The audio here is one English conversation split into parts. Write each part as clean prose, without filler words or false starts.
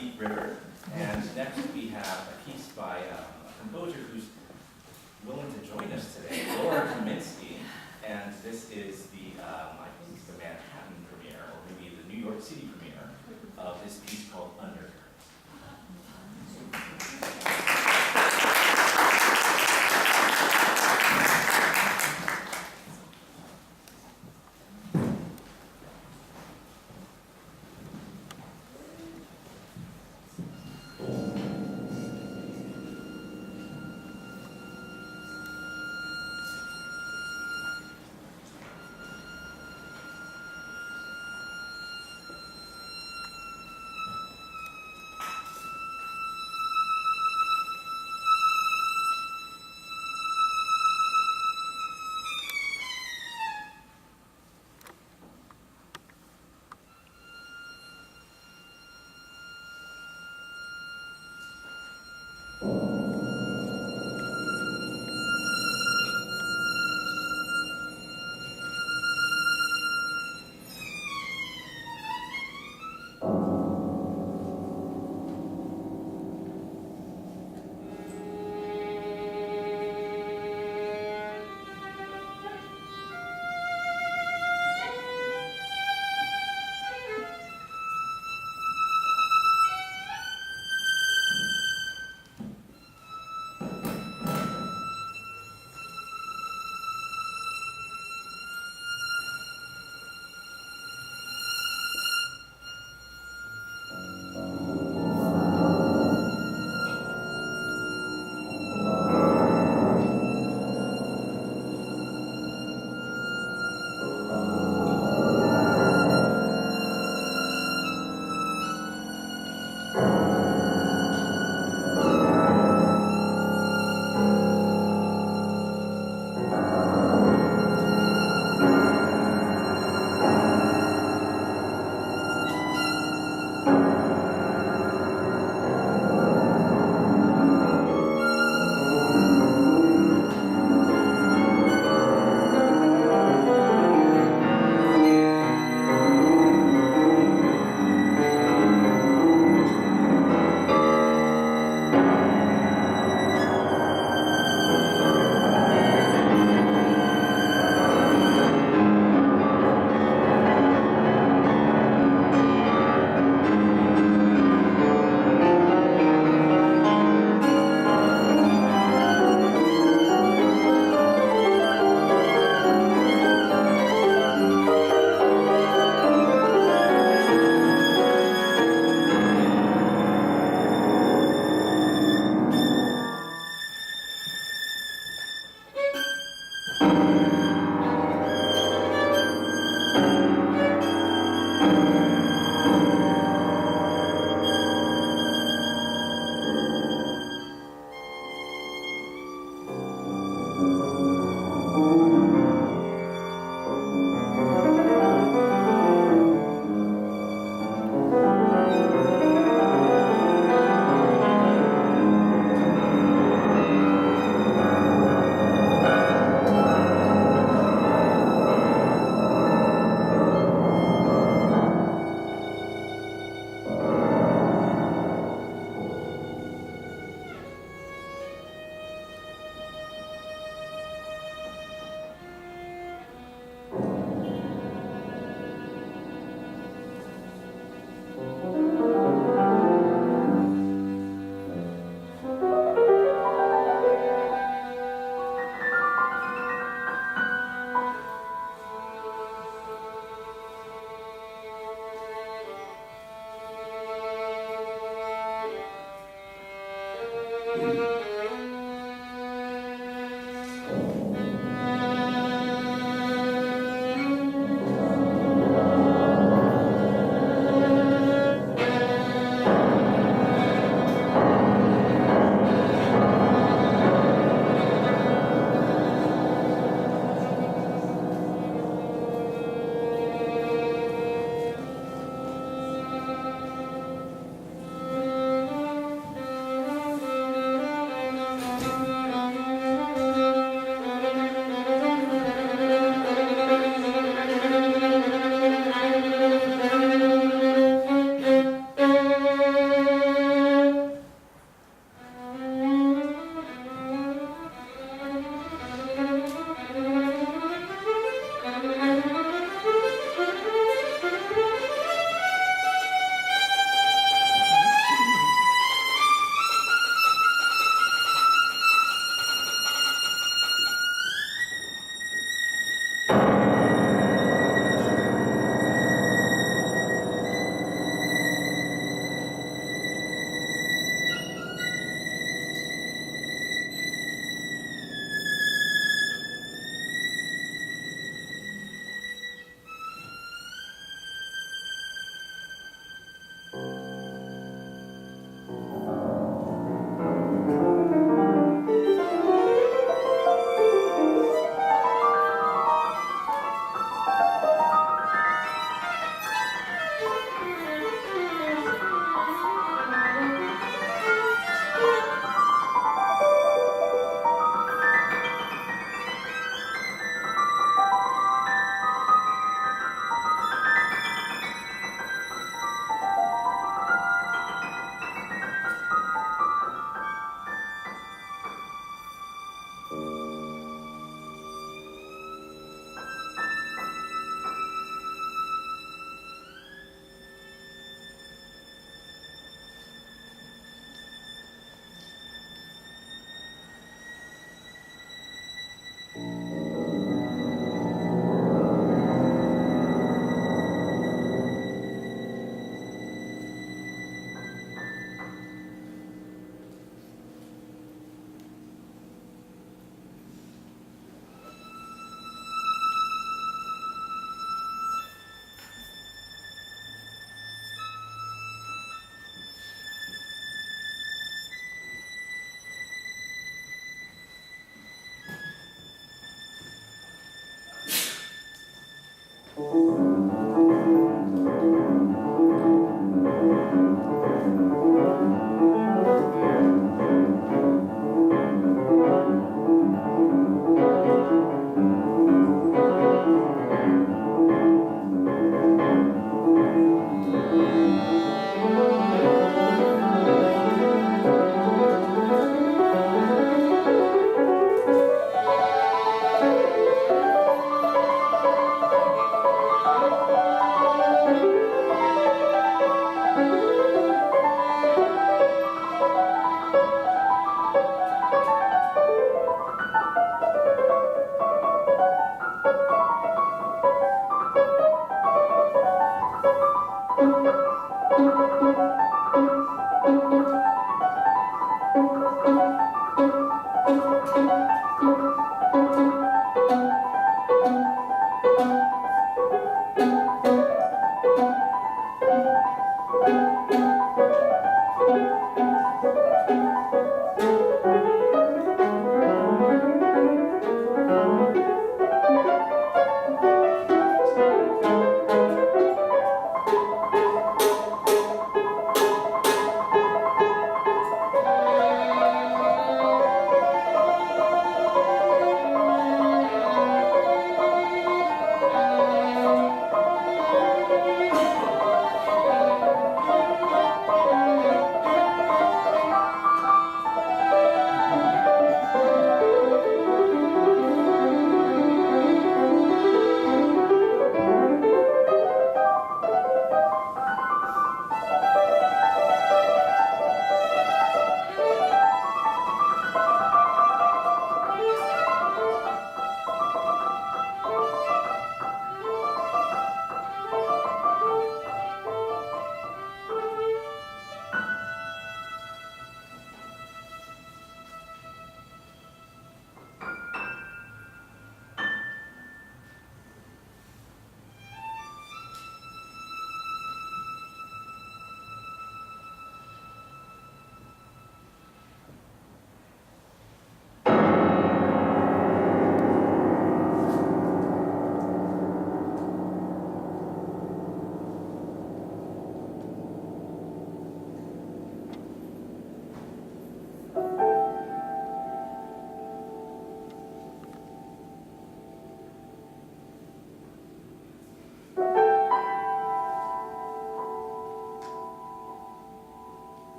Deep River. And next we have a piece by a composer who's willing to join us today, Laura Kaminsky. And this is the, I think it's the Manhattan premiere, or maybe the New York City premiere of this piece called Undercurrents.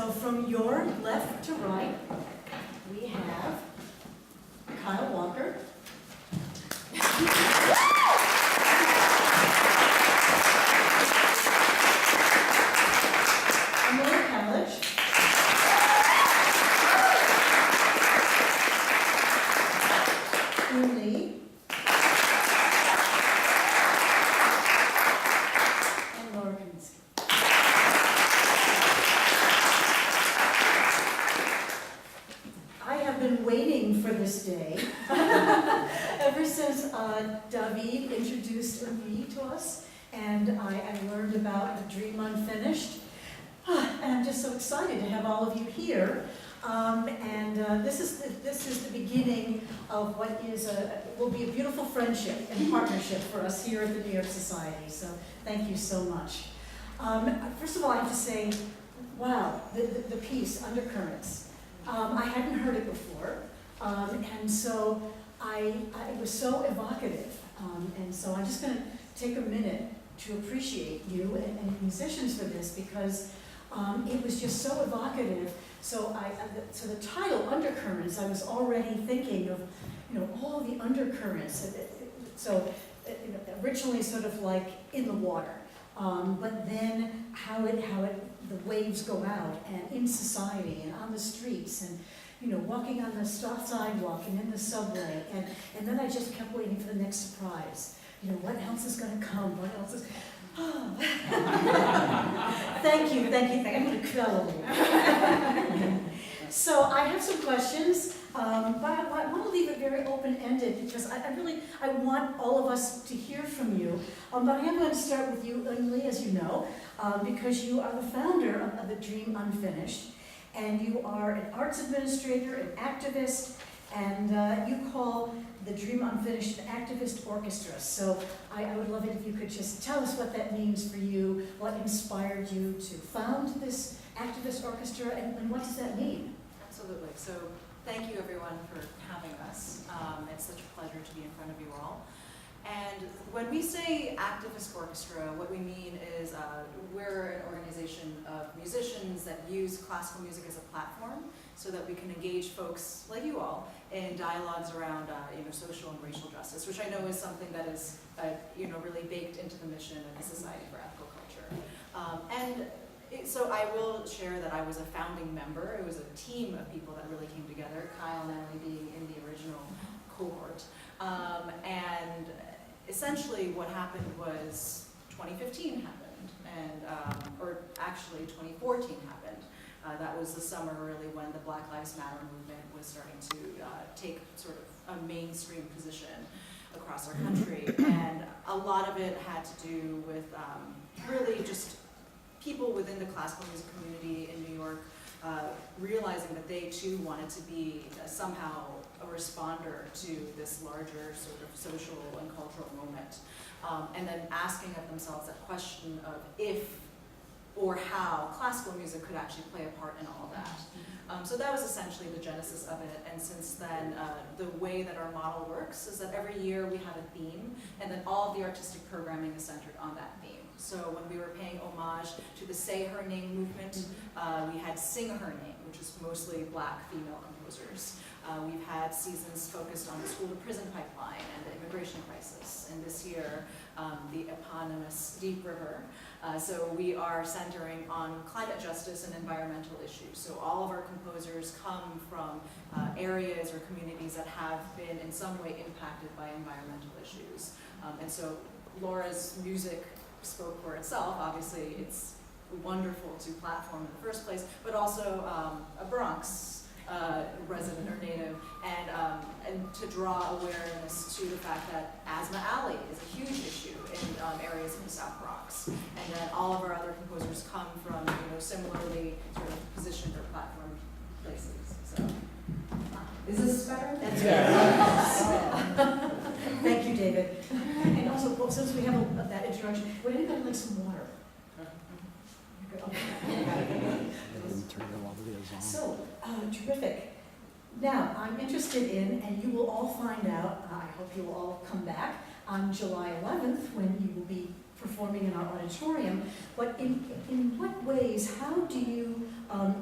So from your left to right, we have Kyle Walker. Emily College. Ian Lee. And Laura Kaminsky. I have been waiting for this day ever since David introduced me to us, and I learned about the Dream Unfinished. And I'm just so excited to have all of you here. This is the beginning of what will be a beautiful friendship and partnership for us here at the New York Society. So thank you so much. First of all, I have to say, wow, the piece, Undercurrents. I hadn't heard it before, and so it was so evocative. And so I'm just going to take a minute to appreciate you and musicians for this, because it was just so evocative. So the title, Undercurrents, I was already thinking of, all the undercurrents. So originally sort of like in the water, but then how the waves go out and in society and on the streets and walking on the sidewalk and in the subway, and then I just kept waiting for the next surprise. What else is going to come? What else is? Oh. Thank you. I'm going to quell you. So I have some questions, but I want to leave it very open-ended because I want all of us to hear from you. But I am going to start with you, Emily, as you know, because you are the founder of the Dream Unfinished, and you are an arts administrator, an activist, and you call the Dream Unfinished an activist orchestra. So I would love it if you could just tell us what that means for you, what inspired you to found this activist orchestra, and what does that mean? Absolutely. So thank you everyone for having us. It's such a pleasure to be in front of you all. And when we say activist orchestra, what we mean is we're an organization of musicians that use classical music as a platform so that we can engage folks like you all in dialogues around social and racial justice, which I know is something that is really baked into the mission of the Society for Ethical Culture. So I will share that I was a founding member. It was a team of people that really came together, Kyle and Anne being in the original cohort. And essentially what happened was 2015 happened, or actually 2014 happened. That was the summer really when the Black Lives Matter movement was starting to take sort of a mainstream position across our country. And a lot of it had to do with really just people within the classical music community in New York realizing that they too wanted to be somehow a responder to this larger sort of social and cultural moment. And then asking of themselves that question of if or how classical music could actually play a part in all that. So that was essentially the genesis of it, and since then, the way that our model works is that every year we have a theme, and then all of the artistic programming is centered on that theme. So when we were paying homage to the Say Her Name movement, we had Sing Her Name, which is mostly Black female composers. We've had seasons focused on the school-to-prison pipeline and the immigration crisis, and this year, the eponymous Deep River. So we are centering on climate justice and environmental issues. So all of our composers come from areas or communities that have been in some way impacted by environmental issues. And so Laura's music spoke for itself. Obviously, it's wonderful to platform in the first place, but also a Bronx resident or native, and to draw awareness to the fact that Asthma Alley is a huge issue in areas in the South Bronx, and then all of our other composers come from similarly sort of positioned or platform places. So, is this better? That's good. Thank you, David. And also, since we have that introduction, would anybody like some water? So, terrific. Now, I'm interested in, and you will all find out, I hope you will all come back on July 11th when you will be performing in our auditorium. But in what ways, how do you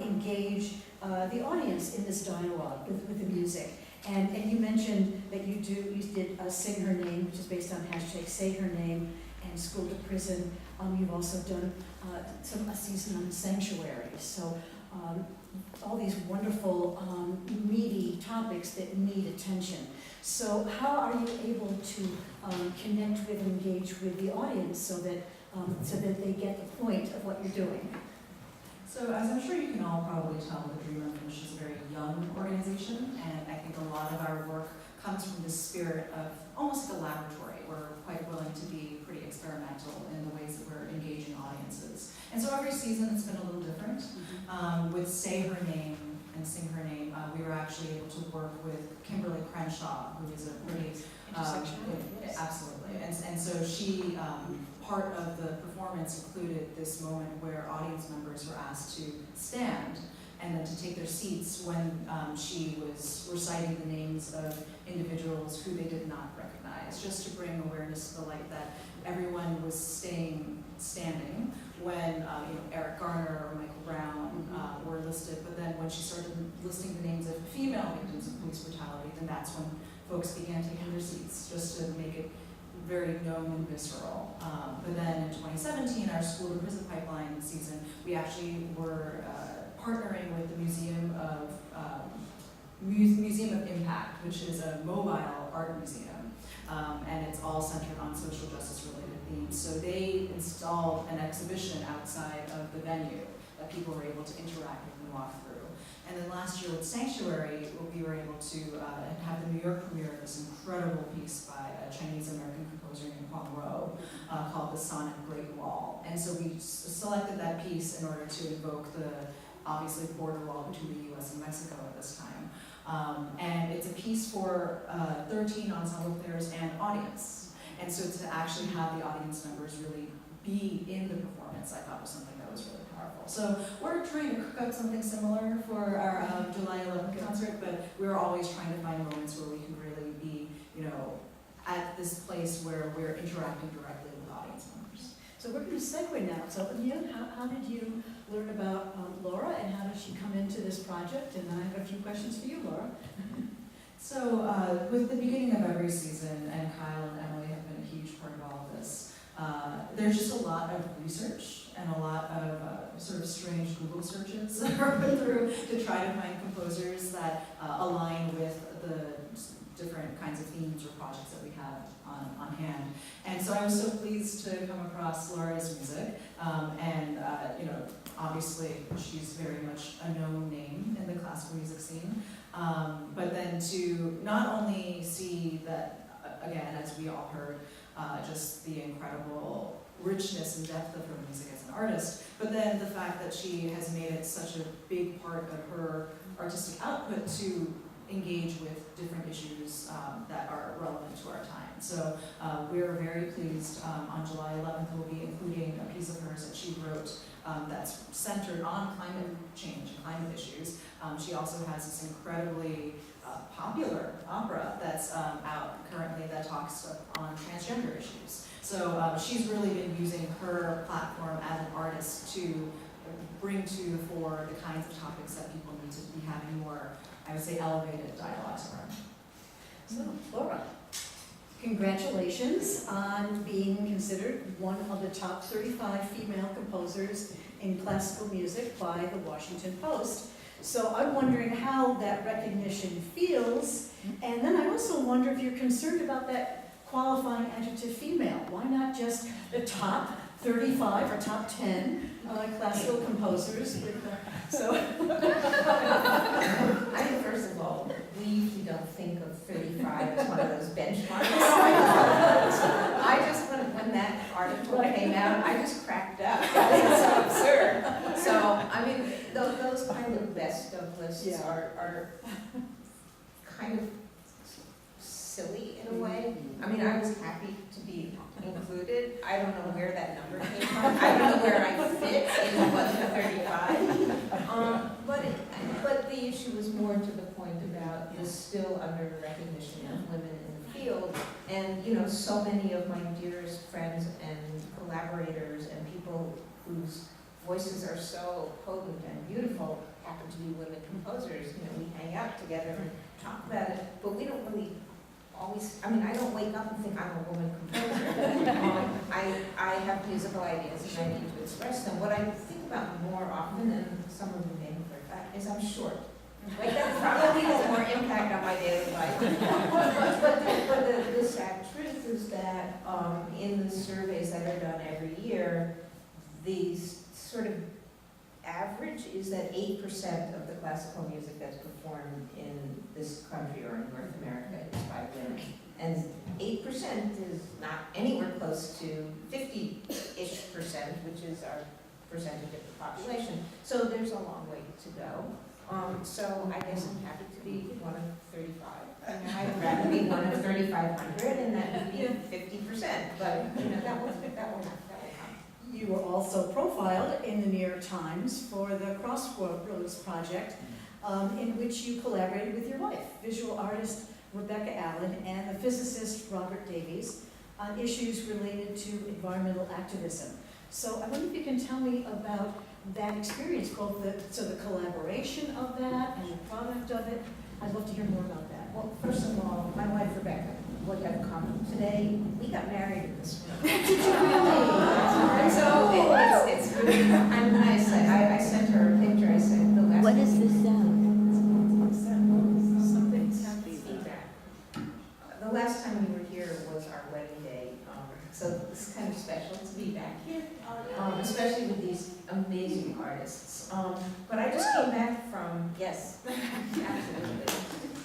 engage the audience in this dialogue with the music? And you mentioned that you did Sing Her Name, which is based on hashtag Say Her Name, and School to Prison. You've also done a season on sanctuaries. So all these wonderful, meaty topics that need attention. So how are you able to connect with and engage with the audience so that they get the point of what you're doing? So as I'm sure you can all probably tell, the Dream Unfinished is a very young organization, and I think a lot of our work comes from this spirit of almost like a laboratory. We're quite willing to be pretty experimental in the ways that we're engaging audiences. And so every season it's been a little different. With Say Her Name and Sing Her Name, we were actually able to work with Kimberly Crenshaw, who is a pretty Yes. absolutely. And so she, part of the performance included this moment where audience members were asked to stand and then to take their seats when she was reciting the names of individuals who they did not recognize, just to bring awareness to the light that everyone was standing when Eric Garner or Michael Brown were listed, but then when she started listing the names of female victims of police brutality, then that's when folks began taking their seats, just to make it very known and visceral. But then in 2017, our School to Prison Pipeline season, we actually were partnering with the Museum of Impact, which is a mobile art museum, and it's all centered on social justice related themes. So they installed an exhibition outside of the venue that people were able to interact with and walk through. And then last year with Sanctuary, we were able to have the New York premiere of this incredible piece by a Chinese-American composer named Huang Ro called The Sonic Great Wall. And so we selected that piece in order to evoke the, obviously, the border wall between the US and Mexico at this time. And it's a piece for 13 ensemble players and audience. And so to actually have the audience members really be in the performance, I thought was something that was really powerful. So we're trying to cook up something similar for our July 11th concert, but we're always trying to find moments where we can really be, at this place where we're interacting directly with audience members. So we're going to segue now. So how did you learn about Laura, and how did she come into this project? And I have a few questions for you, Laura. So with the beginning of every season, and Kyle and Emily have been a huge part of all of this, there's just a lot of research and a lot of sort of strange Google searches that are put through to try to find composers that align with the different kinds of themes or projects that we have on hand. And so I was so pleased to come across Laura's music, and obviously she's very much a known name in the classical music scene, but then to not only see that, again, as we all heard, just the incredible richness and depth of her music as an artist, but then the fact that she has made it such a big part of her artistic output to engage with different issues that are relevant to our time. So we're very pleased. On July 11th, we'll be including a piece of hers that she wrote that's centered on climate change and climate issues. She also has this incredibly popular opera that's out currently that talks on transgender issues. So she's really been using her platform as an artist to bring to the fore the kinds of topics that people need to be having more, I would say, elevated dialogues around. So, Laura, congratulations on being considered one of the top 35 female composers in classical music by the Washington Post. So I'm wondering how that recognition feels, and then I also wonder if you're concerned about that qualifying adjective female. Why not just the top 35 or top 10 classical composers? I mean, first of all, we usually don't think of 35 as one of those benchmarks. I just, when that article came out, I just cracked up. It's so absurd. So, I mean, those kind of best of lists are kind of silly in a way. I mean, I was happy to be included. I don't know where that number came from. I don't know where I fit in the 35. But the issue was more to the point about the still under recognition of women in the field. And you know, so many of my dearest friends and collaborators and people whose voices are so potent and beautiful happen to be women composers. You know, we hang out together and talk about it, but we don't really always, I mean, I don't wake up and think I'm a woman composer. I have musical ideas and I need to express them. What I think about more often, and some of you may have heard that, is I'm short. Like that probably has more impact on my daily life. But the sad truth is that in the surveys that are done every year, the sort of average is that 8% of the classical music that's performed in this country or in North America is by women. And 8% is not anywhere close to 50-ish%, which is our percentage of the population. So there's a long way to go. So I guess I'm happy to be one of 35. And I'd rather be one of 3,500, and that would be 50%. But you know, that will come. You were also profiled in the New York Times for the Crossroads project, in which you collaborated with your wife, visual artist Rebecca Allen, and the physicist Robert Davies on issues related to environmental activism. So I wonder if you can tell me about that experience, both the collaboration of that and the product of it. I'd love to hear more about that. Well, first of all, my wife Rebecca would have come today. We got married in this room. Did you really? So it's really kind of nice. I sent her a picture. I said the last. What is this sound? Something's happening. Feedback. The last time we were here was our wedding day. So it's kind of special to be back here, especially with these amazing artists. But I just came back from, yes, absolutely.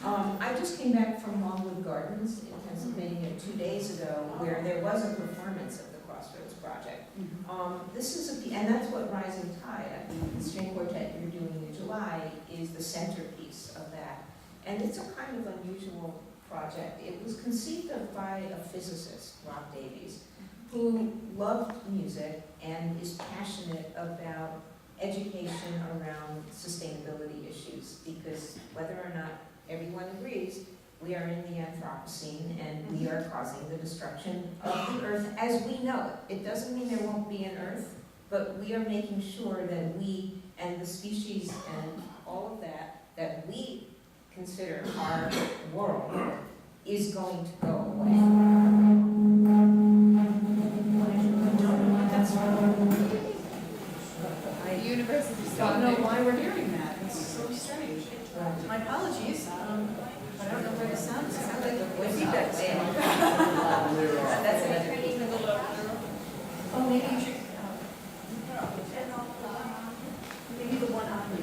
I just came back from Longwood Gardens in Pennsylvania 2 days ago, where there was a performance of the Crossroads Project. This is and that's what Rising Tide, the string quartet you're doing in July, is the centerpiece of that. And it's a kind of unusual project. It was conceived of by a physicist, Rob Davies, who loved music and is passionate about education around sustainability issues, because whether or not everyone agrees, we are in the Anthropocene and we are causing the destruction of the earth as we know it. It doesn't mean there won't be an earth, but we are making sure that we and the species and all of that we consider our world is going to go away. I don't know why we're hearing that. It's so strange. My apologies. I don't know where the sound is Sounds coming. like a voice feedback band. That's an even a little. Oh, maybe you should, maybe the one on you.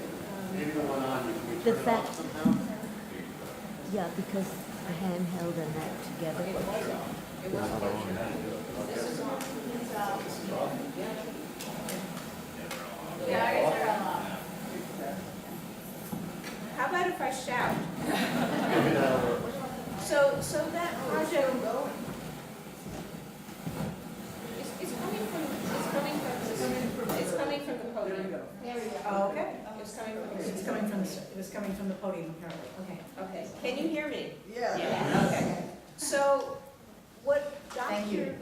Maybe the one on you. Can we The turn it fact- off somehow? Yeah, because the handheld and that together. It was This is on. How about if I shout? So that project it's coming from the podium. There we go. Oh, okay. It's coming from It was coming from the podium, apparently. Okay. Okay, can you hear me? Yeah. Okay. So what Thank you.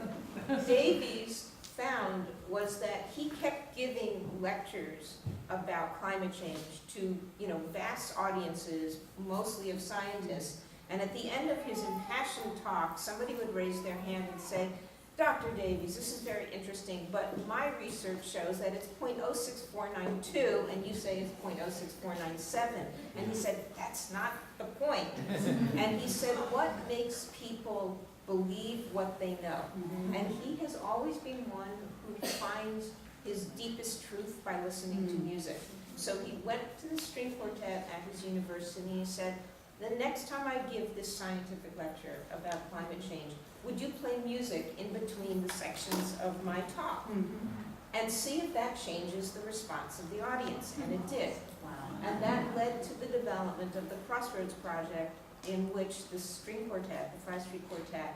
Dr. Davies found was that he kept giving lectures about climate change to, you know, vast audiences, mostly of scientists. And at the end of his impassioned talk, somebody would raise their hand and say, Dr. Davies, this is very interesting, but my research shows that it's 0.06492, and you say it's 0.06497. And he said, that's not the point. And he said, what makes people believe what they know? And he has always been one who finds his deepest truth by listening to music. So he went to the string quartet at his university and he said, the next time I give this scientific lecture about climate change, would you play music in between the sections of my talk? And see if that changes the response of the audience, and it did. Wow. And that led to the development of the Crossroads Project, in which the string quartet, the 5th Street Quartet,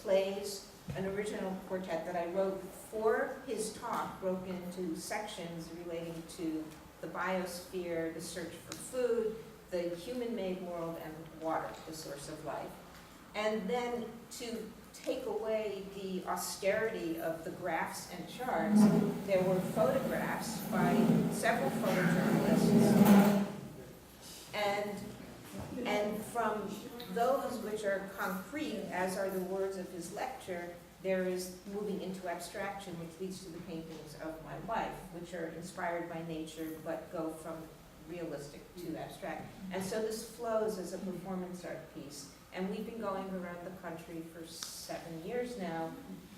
plays an original quartet that I wrote for his talk, broke into sections relating to the biosphere, the search for food, the human-made world, and water, the source of life. And then to take away the austerity of the graphs and charts, there were photographs by several photojournalists. And from those which are concrete, as are the words of his lecture, there is moving into abstraction, which leads to the paintings of my life, which are inspired by nature but go from realistic to abstract. And so this flows as a performance art piece. And we've been going around the country for 7 years now,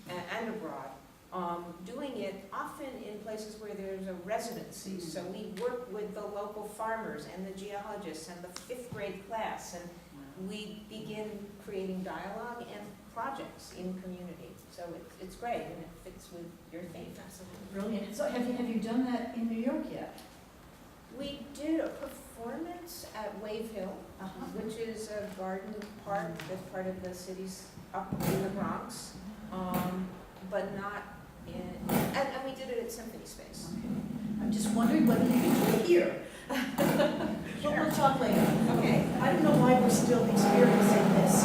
and abroad, doing it often in places where there's a residency. So we work with the local farmers and the geologists and the 5th grade class, and we begin creating dialogue and projects in community. So it's great, and it fits with your theme. Absolutely brilliant. So have you done that in New York yet? We did a performance at Wave Hill, which is a garden park that's part of the city's up in the Bronx, but not in, and we did it at Symphony Space. I'm just wondering whether you can do it here. We'll talk later. Okay. I don't know why we're still experiencing this.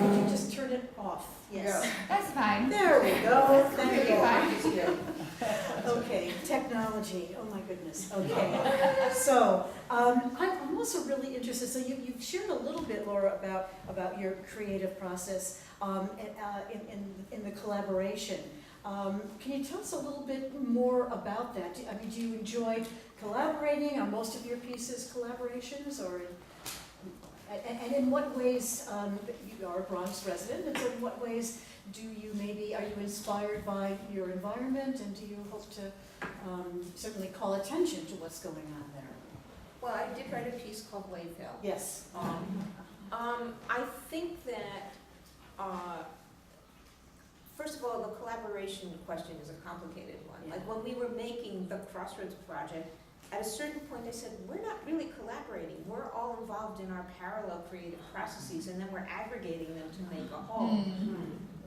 Could you just turn it off? Yes. That's fine. There we go. Thank Pretty you. fine. Okay, technology, oh my goodness, okay. So, I'm also really interested, so you've shared a little bit, Laura, about your creative process in the collaboration. Can you tell us a little bit more about that? Do you enjoy collaborating? Are most of your pieces collaborations, or and in what ways, you are a Bronx resident, and so in what ways are you inspired by your environment, and do you hope to certainly call attention to what's going on there? Well, I did write a piece called Wave Hill. Yes. I think that, first of all, the collaboration question is a complicated one. Yeah. Like when we were making the Crossroads project, at a certain point I said, we're not really collaborating. We're all involved in our parallel creative processes, and then we're aggregating them to make a whole.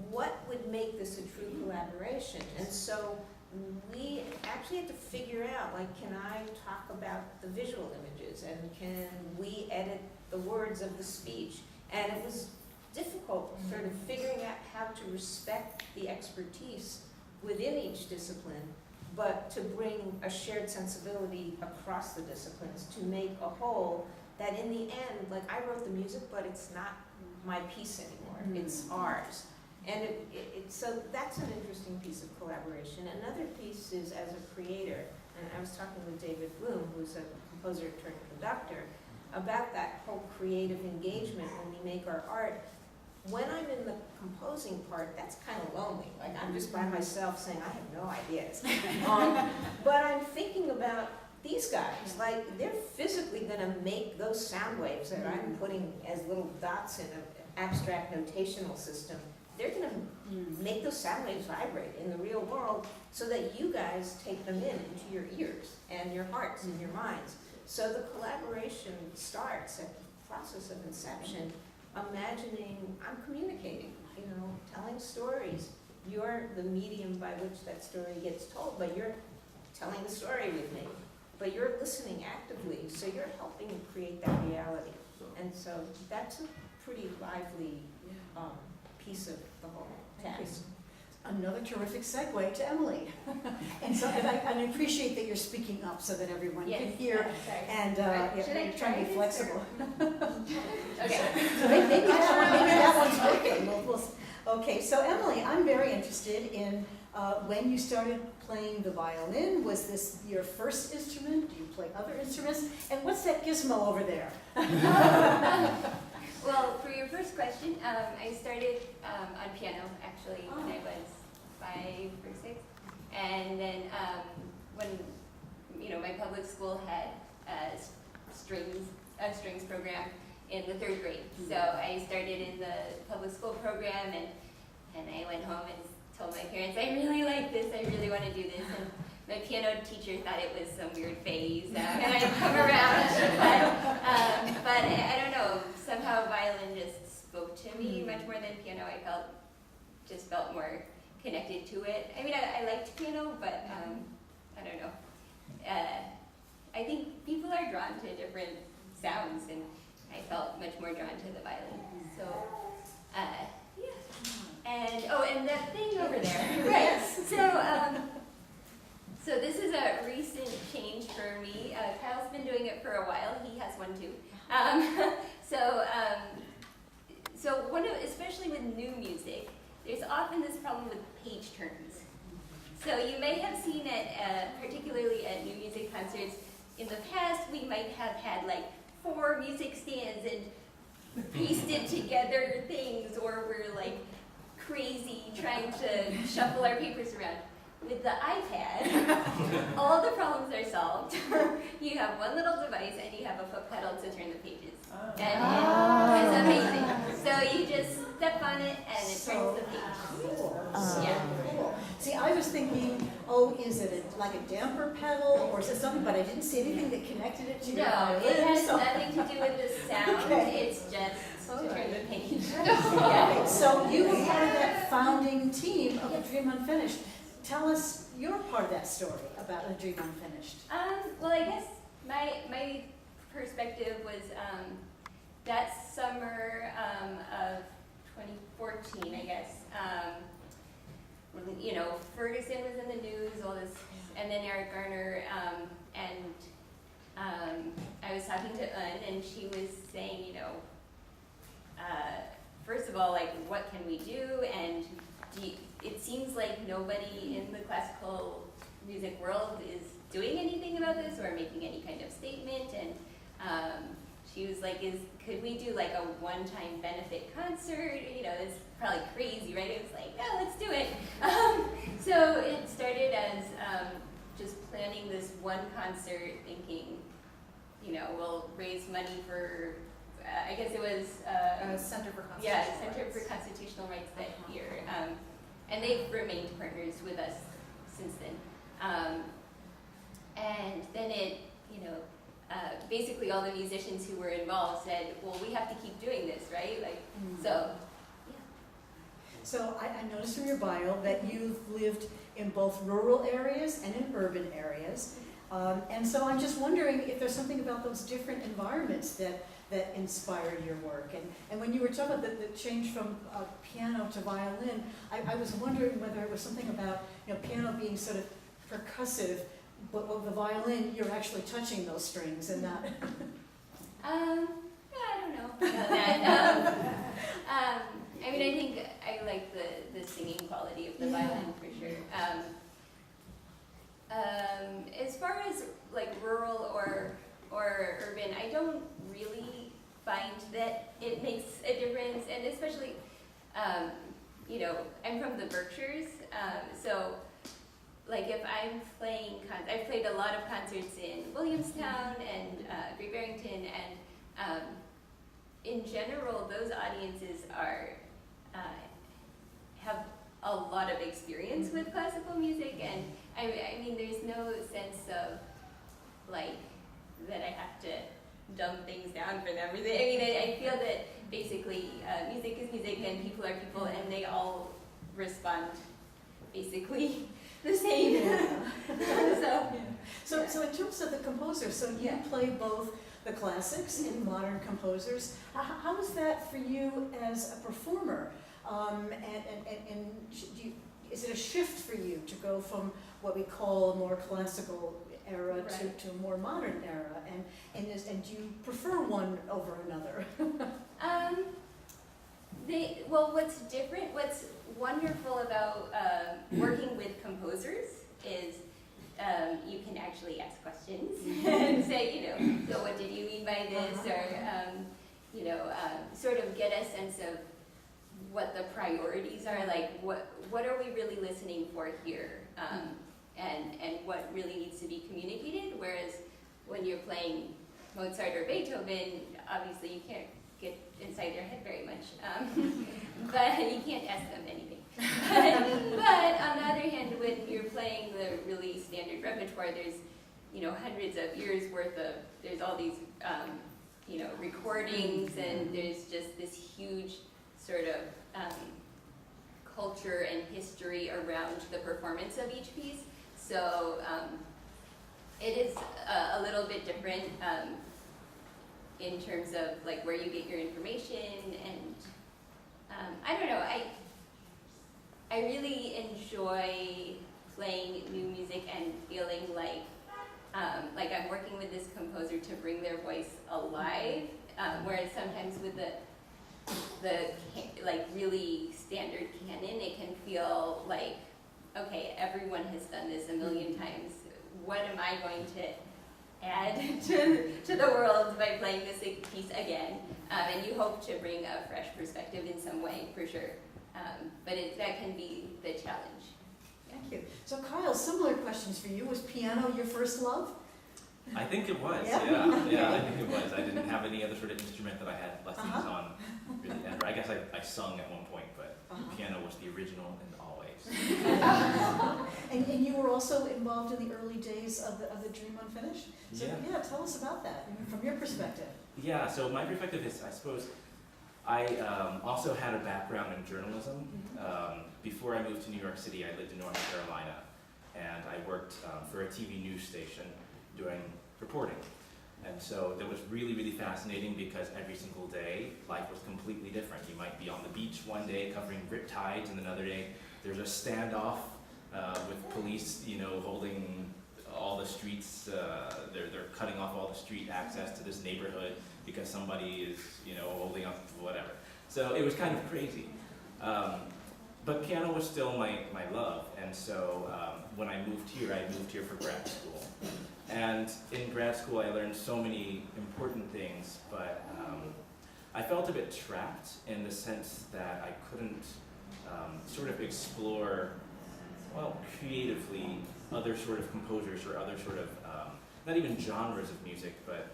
What would make this a true collaboration? And so we actually had to figure out, like, can I talk about the visual images, and can we edit the words of the speech? And it was difficult sort of figuring out how to respect the expertise within each discipline, but to bring a shared sensibility across the disciplines to make a whole that in the end, like, I wrote the music, but it's not my piece anymore, it's ours. And so that's an interesting piece of collaboration. Another piece is as a creator, and I was talking with David Bloom, who's a composer turned conductor, about that whole creative engagement when we make our art. When I'm in the composing part, that's kind of lonely. Like, I'm just by myself saying, I have no ideas. But I'm thinking about these guys, like, they're physically gonna make those sound waves that I'm putting as little dots in an abstract notational system. They're gonna make those sound waves vibrate in the real world so that you guys take them into your ears and your hearts and your minds. So the collaboration starts at the process of inception, imagining I'm communicating, telling stories. You're the medium by which that story gets told, but you're telling the story with me. But you're listening actively, so you're helping create that reality. And so that's a pretty lively piece of the whole task. Another terrific segue to Emily. And so, and I appreciate that you're speaking up so that everyone can hear. And you're trying to be flexible. Okay. So maybe that one's working. Okay, so Emily, I'm very interested in when you started playing the violin. Was this your first instrument? Do you play other instruments? And what's that gizmo over there? Well, for your first question, I started on piano actually when I was 5 or 6, and then when my public school had a strings program in the 3rd grade, so I started in the public school program, and I went home and told my parents, I really like this, I really want to do this, and my piano teacher thought it was some weird phase, and I'd come around, but I don't know, somehow violin just spoke to me much more than piano. I felt more connected to it. I mean, I liked piano, but I don't know. I think people are drawn to different sounds, and I felt much more drawn to the violin. So, yeah. And, oh, and that thing over there, right. So this is a recent change for me. Kyle's been doing it for a while. He has one too. So one of, especially with new music, there's often this problem with page turns. So you may have seen it, particularly at new music concerts. In the past, we might have had like 4 music stands and pasted together things, or we're like crazy trying to shuffle our papers around. With the iPad, all the problems are solved. You have one little device and you have a foot pedal to turn the pages. And it's amazing. So you just step on it and it turns the page. Cool. Yeah. Cool. See, I was thinking, oh, is it like a damper pedal or is it something, but I didn't see anything that connected it to your No, violin. it has so- nothing to do with the sound. Okay. It's just to turn the page. Okay, so you were part of that founding team of the Dream Unfinished. Tell us your part of that story about the Dream Unfinished. Well, I guess my perspective was that summer of 2014, I guess. When, you know, Ferguson was in the news, all this, and then Eric Garner, and I was talking to Anne, and she was saying, you know, first of all, like, what can we do, and it seems like nobody in the classical music world is doing anything about this or making any kind of statement, and she was like, could we do like a one-time benefit concert? You know, it's probably crazy, right? It was like, yeah, let's do it. So it started as just planning this one concert, thinking, you know, we'll raise money for, I guess it was Center for Constitutional yeah, Rights. Center for Constitutional Rights that year. And they've remained partners with us since then. And then it, you know, basically all the musicians who were involved said, well, we have to keep doing this, right? Like, so, So I noticed from your bio that you've lived in both rural areas and in urban areas. And so I'm just wondering if there's something about those different environments that inspired your work. And when you were talking about the change from piano to violin, I was wondering whether it was something about, you know, piano being sort of percussive, but with the violin, you're actually touching those strings and not. yeah, I don't know about that. I mean, I think I like the singing quality of the violin for sure. As far as like rural or urban, I don't really find that it makes a difference, and especially, you know, I'm from the Berkshires, so like if I'm playing, I've played a lot of concerts in Williamstown and Great Barrington, and in general, those audiences are have a lot of experience with classical music, and I mean, there's no sense of like that I have to dumb things down for them. I mean, I feel that basically music is music and people are people, and they all respond basically the same. So in terms of the composers, so you play both the classics and modern composers. How is that for you as a performer? And is it a shift for you to go from what we call a more classical era to a more modern era? And do you prefer one over another? Well, what's different, what's wonderful about working with composers is you can actually ask questions and say, you know, so what did you mean by this? Or, you know, sort of get a sense of what the priorities are, like what are we really listening for here? And what really needs to be communicated, whereas when you're playing Mozart or Beethoven, obviously you can't get inside their head very much, but you can't ask them anything. But on the other hand, when you're playing the really standard repertoire, there's, you know, hundreds of years worth of, there's all these, you know, recordings, and there's just this huge sort of culture and history around the performance of each piece. So it is a little bit different. in terms of like where you get your information, and I don't know, I really enjoy playing new music and feeling like I'm working with this composer to bring their voice alive, whereas sometimes with the like really standard canon, it can feel like, okay, everyone has done this a million times. What am I going to add to the world by playing this piece again? And you hope to bring a fresh perspective in some way, for sure. But that can be the challenge. Thank you. So Kyle, similar questions for you. Was piano your first love? I think it was, Yeah? yeah, I think it was. I didn't have any other sort of instrument that I had lessons on, really, ever. I guess I sung at one point, but piano was the original and always. And you were also involved in the early days of the Dream Unfinished? So Yeah. tell us about that from your perspective. Yeah, so my perspective is, I suppose, I also had a background in journalism. Before I moved to New York City, I lived in North Carolina, and I worked for a TV news station doing reporting. And so that was really, really fascinating because every single day, life was completely different. You might be on the beach one day covering rip tides, and another day there's a standoff with police, holding all the streets, they're cutting off all the street access to this neighborhood because somebody is, holding up whatever. So it was kind of crazy. But piano was still my love, and so when I moved here for grad school. And in grad school I learned so many important things, but I felt a bit trapped in the sense that I couldn't sort of explore, creatively other sort of composers or other sort of, not even genres of music, but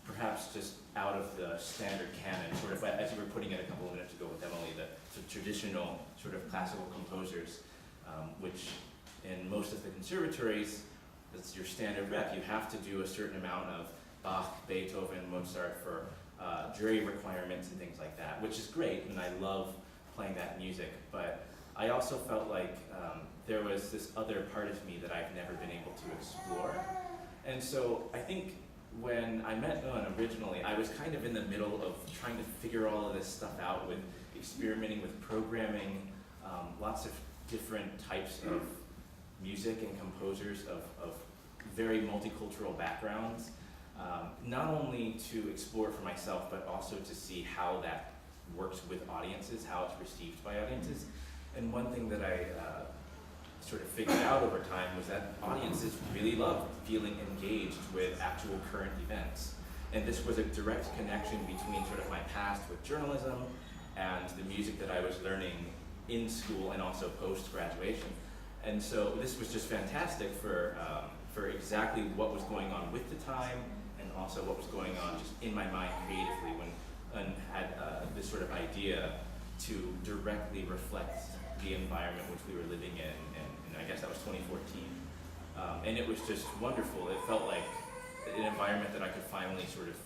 perhaps just out of the standard canon, sort of, as you were putting it a couple of minutes ago with Emily, the traditional sort of classical composers, which in most of the conservatories, that's your standard rep. You have to do a certain amount of Bach, Beethoven, Mozart for jury requirements and things like that, which is great, and I love playing that music, but I also felt like there was this other part of me that I've never been able to explore. And so I think when I met Owen originally, I was kind of in the middle of trying to figure all of this stuff out with experimenting with programming, lots of different types of music and composers of very multicultural backgrounds, not only to explore for myself, but also to see how that works with audiences, how it's received by audiences. And one thing that I sort of figured out over time was that audiences really love feeling engaged with actual current events. And this was a direct connection between sort of my past with journalism and the music that I was learning in school and also post-graduation. And so this was just fantastic for exactly what was going on with the time and also what was going on just in my mind creatively when I had this sort of idea to directly reflect the environment which we were living in, and I guess that was 2014. And it was just wonderful. It felt like an environment that I could finally sort of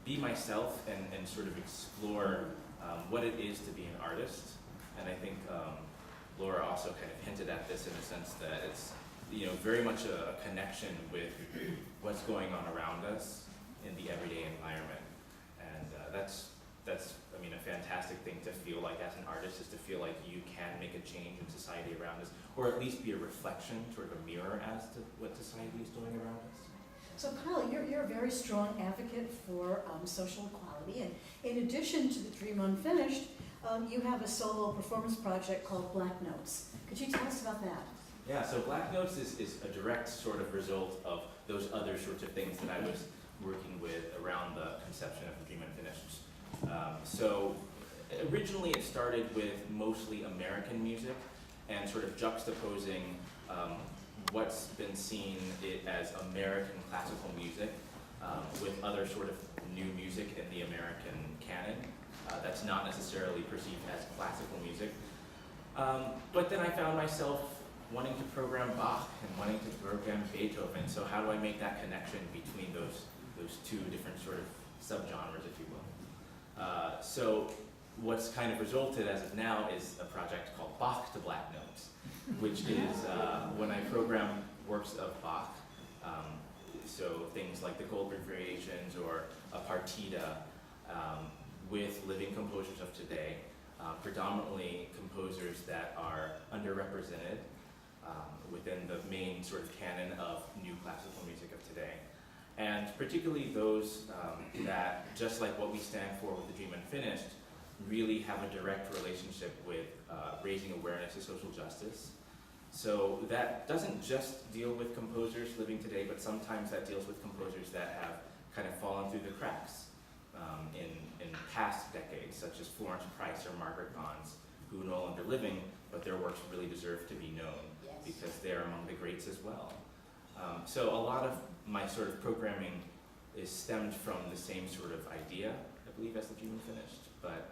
be myself and sort of explore what it is to be an artist. And I think Laura also kind of hinted at this in the sense that it's very much a connection with what's going on around us in the everyday environment. And that's a fantastic thing to feel like as an artist, is to feel like you can make a change in society around us, or at least be a reflection, sort of a mirror as to what society is doing around us. So Kyle, you're a very strong advocate for social equality, and in addition to the Dream Unfinished, you have a solo performance project called Black Notes. Could you tell us about that? Yeah, so Black Notes is a direct sort of result of those other sorts of things that I was working with around the conception of the Dream Unfinished. So originally it started with mostly American music and sort of juxtaposing what's been seen as American classical music with other sort of new music in the American canon that's not necessarily perceived as classical music. But then I found myself wanting to program Bach and wanting to program Beethoven, so how do I make that connection between those two different sort of subgenres, if you will? So what's kind of resulted as of now is a project called Bach to Black Notes, which is when I program works of Bach, so things like the Goldberg Variations or a partita, with living composers of today, predominantly composers that are underrepresented within the main sort of canon of new classical music of today. And particularly those that, just like what we stand for with the Dream Unfinished, really have a direct relationship with raising awareness of social justice. So that doesn't just deal with composers living today, but sometimes that deals with composers that have kind of fallen through the cracks in past decades, such as Florence Price or Margaret Gons, who are no longer living, but their works really deserve to be known because they're among the greats as well. So a lot of my sort of programming is stemmed from the same sort of idea, I believe, as the Dream Unfinished, but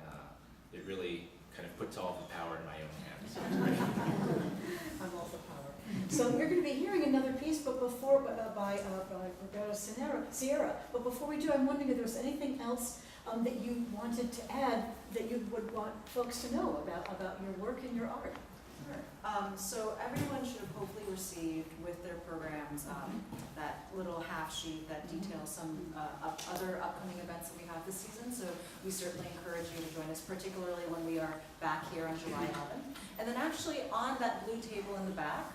it really kind of puts all the power in my own hands. I'm all the power. So we're going to be hearing another piece, but before by Roberto Sierra. But before we do, I'm wondering if there was anything else that you wanted to add that you would want folks to know about your work and your art. So everyone should have hopefully received with their programs that little half sheet that details some other upcoming events that we have this season. So we certainly encourage you to join us, particularly when we are back here on July 11th. And then actually on that blue table in the back,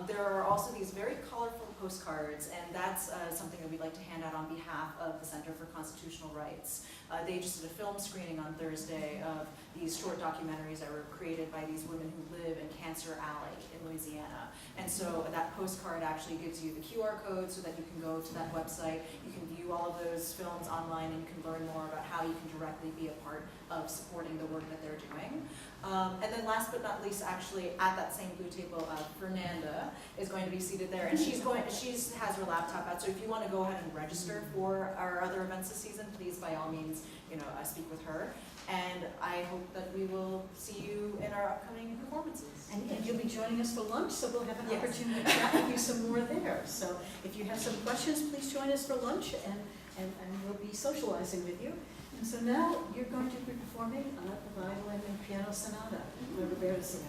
there are also these very colorful postcards, and that's something that we'd like to hand out on behalf of the Center for Constitutional Rights. They just did a film screening on Thursday of these short documentaries that were created by these women who live in Cancer Alley in Louisiana. And so that postcard actually gives you the QR code so that you can go to that website. You can view all of those films online and you can learn more about how you can directly be a part of supporting the work that they're doing. And then last but not least, actually at that same blue table, Fernanda is going to be seated there, and she has her laptop out. So if you want to go ahead and register for our other events this season, please by all means, speak with her. And I hope that we will see you in our upcoming performances. And you'll be joining us for lunch, so we'll have an Yes. opportunity to chat with you some more there. So if you have some questions, please join us for lunch, and we'll be socializing with you. And so now you're going to be performing the violin and piano sonata by Roberto Sierra.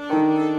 Thank you.